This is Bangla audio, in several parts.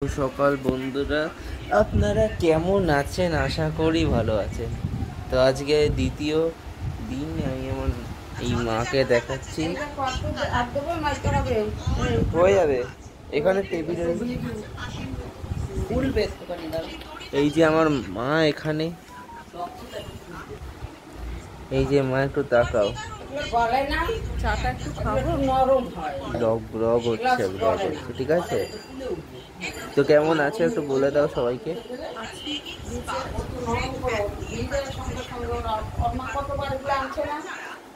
সকাল বন্ধুরা, আপনারা কেমন আছেন? আশা করি ভালো আছেন। তো আজকে দ্বিতীয় দিন আমি আমার এই মাকে দেখাচ্ছি। হয়ে যাবে এখানে টেবিলে। এই যে আমার মা এখানে, এই যে মা একটু তাকাও। ব্লগ ব্লগ হচ্ছে, ব্লগ হচ্ছে, ঠিক আছে? তো কেমন আছে একটু বলে দাও সবাইকে।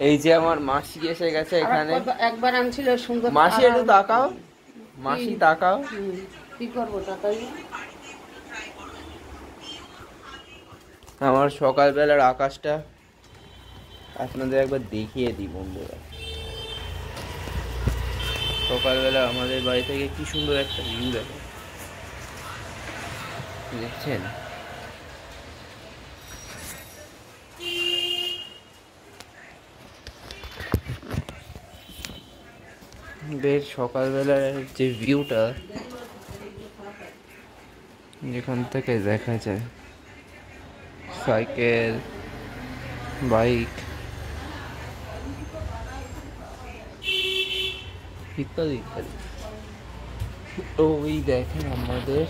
এই যে আমার মাসি এসে গেছে এখানে। একবার আনছিল সুন্দর। মাসি একটু তাকাও, মাসি তাকাও। কি করবো তাকাই। আমার সকালবেলার আকাশটা আপনাদের একবার দেখিয়ে দিই বন্ধুরা। সকালবেলা আমাদের বাড়ি থেকে কি সুন্দর একটা ভিউ দেখো, দেখছেন? বেশ সকালবেলার যে ভিউটা যেখান থেকে দেখা যায়, সাইকেল, বাইক ইত্যাদি ইত্যাদি। ওই দেখেন আমাদের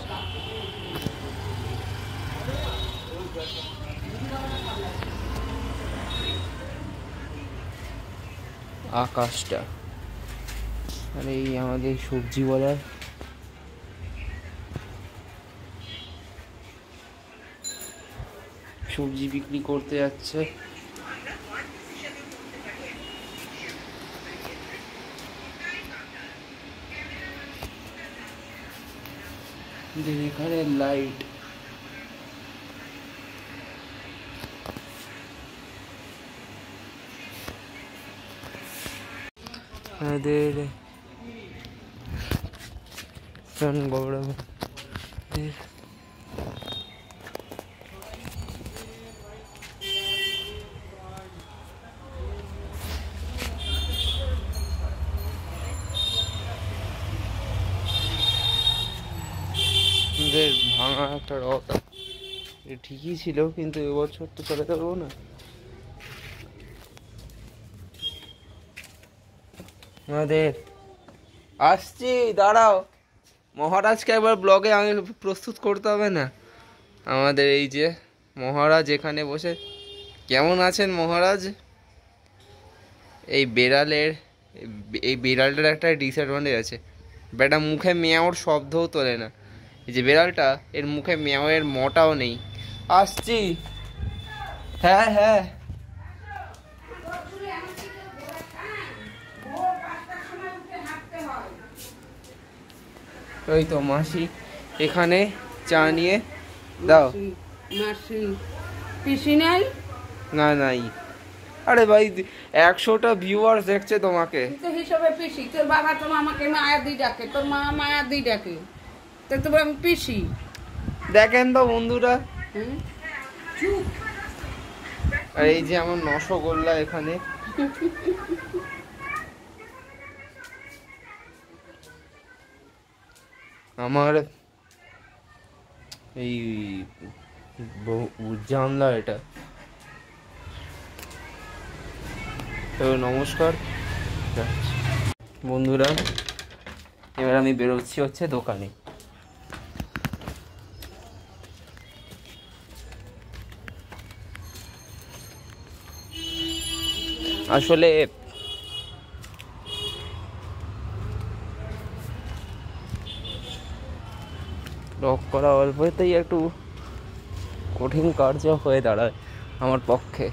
আকাশটা, আর এই আমাদের সবজিওয়ালার সবজি বিক্রি করতে যাচ্ছে। এখানে লাইট, আমাদের গৌরব ভাঙা একটা রথ ঠিকই ছিল, কিন্তু এবছর তো চালাতে পারবো না। আমাদের আসছি, দাঁড়াও। মহারাজকে একবার ব্লগে আমি প্রস্তুত করতে হবে না? আমাদের এই যে মহারাজ এখানে বসে। কেমন আছেন মহারাজ? এই বেড়ালের, এই বিড়ালটার একটা ডিসঅ্যাডভান্টেজ আছে, বেটা মুখে মেয়াওর শব্দও তোলে না। এই যে বেড়ালটা, এর মুখে মেয়াওয়ের মটাও নেই। আসছি, হ্যাঁ হ্যাঁ। ওই তো মাসি এখানে চা নিয়ে দাও। মাসি পিসি নাই? না নাই। আরে ভাই 100টা ভিউয়ার্স দেখছে তোমাকে। হিসেবে পিসি, তোর বাবা তো আমাকে মায়া দি ডাকে, তোর মা মায়া দি ডাকে, তো তোর আমি পিসি। দেখেন তো বন্ধুরা, আর এই যে আমার রসগোল্লা এখানে। আমার এই জানলা এটা। তো নমস্কার বন্ধুরা, এবার আমি বেরোচ্ছি হচ্ছে দোকানে। আসলে ব্লগ করা অল্পতেই একটু কঠিন কার্য হয়ে দাঁড়ায় আমার পক্ষে।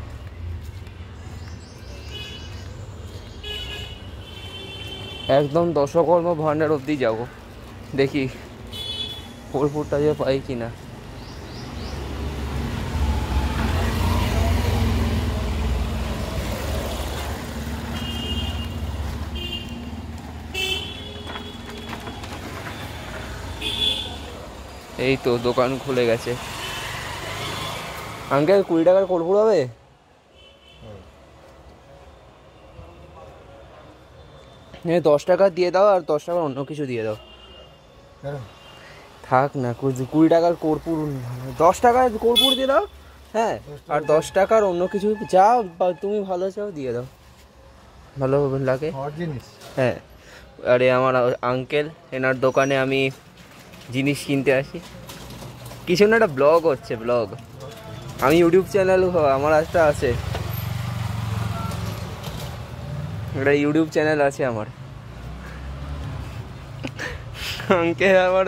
একদম দশকর্ম ভান্ডার অবধি যাবো, দেখি বোলপুরটা যে পাই কিনা। এই তো দোকান খুলে গেছে। আঙ্কেল 20 টাকার কর্পূর হবে? হ্যাঁ 10 টাকা দিয়ে দাও, আর 10 টাকা অন্য কিছু দিয়ে দাও। থাক না, 20 টাকার কর্পূর, 10 টাকার কর্পূর দিয়ে দাও। হ্যাঁ, আর 10 টাকার অন্য কিছু যা তুমি ভালো চাও দিয়ে দাও, ভালো লাগে। হ্যাঁ, আরে আমার আঙ্কেল, এনার দোকানে আমি জিনিস কিনতে আসি। কিছু না, একটা ব্লগ হচ্ছে, ব্লগ। আমি ইউটিউব চ্যানেল আমার একটা আছে, একটা ইউটিউব চ্যানেল আছে আমার। আঙ্কেল আমার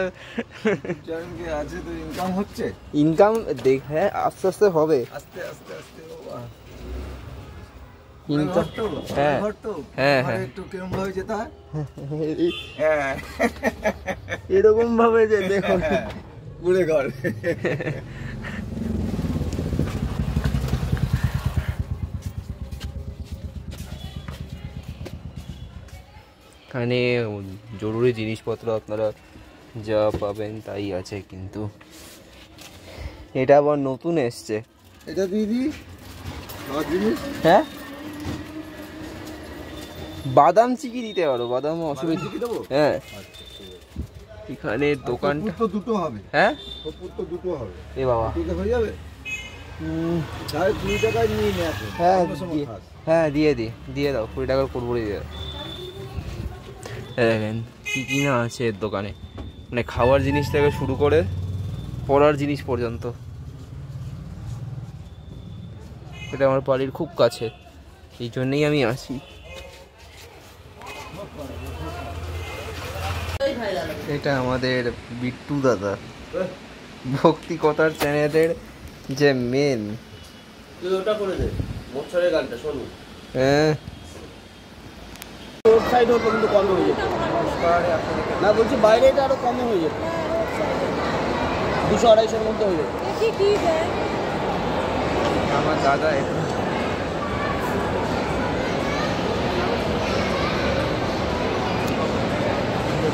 আছে তো, ইনকাম হচ্ছে, ইনকাম দেখ, হ্যাঁ আস্তে আস্তে হবে, আস্তে আস্তে আস্তে। ইনকাম। হ্যাঁ হ্যাঁ হ্যাঁ, একটু কেমন ভাবে যেতে হয়, এরকম ভাবে যে দেখো ঘুরে ঘর। এখানে জরুরি জিনিসপত্র আপনারা যা পাবেন তাই আছে, কিন্তু এটা আবার নতুন এসছে। এটা দিদি জিনিস, হ্যাঁ বাদাম চিকি দিতে পারো, বাদাম অসুবিধা। হ্যাঁ, এখানে দোকানটা তো দুটো হবে। হ্যাঁ, তো দুটো হবে। এ বাবা, দুটো হয়ে যাবে। 20 টাকায় নিয়ে নে এখন। হ্যাঁ খাস। হ্যাঁ দিয়ে দাও, 20 টাকার কুড়বুড়ি দিয়ে দাও। দেখেন কী কী না আছে এর দোকানে, মানে খাওয়ার জিনিস থেকে শুরু করে পড়ার জিনিস পর্যন্ত। এটা আমার বাড়ির খুব কাছে, এই জন্যেই আমি আসি। এটা আমাদের বিট্টু দাদা, ভক্তি কথার চ্যানেলের যে মেন। তুই ওটা করে দে, মোছরের গানটা শোনো। হ্যাঁ, রোড সাইড হতো কিন্তু কম হয়ে যেত না, বলছি বাইরে এটা আরো কমে হয়ে যেত, 200-250-এর মধ্যে হয়ে যেত। আমার দাদা এটা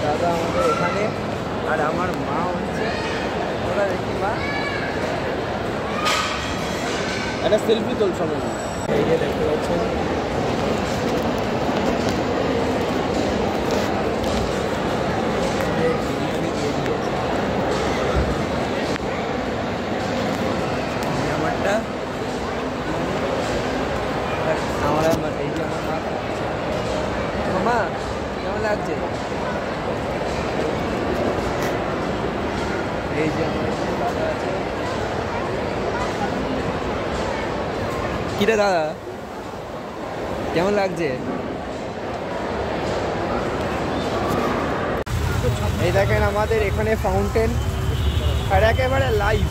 দাদা আমাদের এখানে, আর আমার মা হচ্ছে, ওরা দেখি মা একটা সেলফি তোল সময়। এই যে দেখতে পাচ্ছেন, আমারটা আমার এই যে আমার মা, মামা কেমন লাগছে? এই যে আমার দাদা আছে। কিরে দাদা, কেমন লাগছে? এই দেখেন আমাদের এখানে ফাউন্টেন, আর একেবারে লাইভ।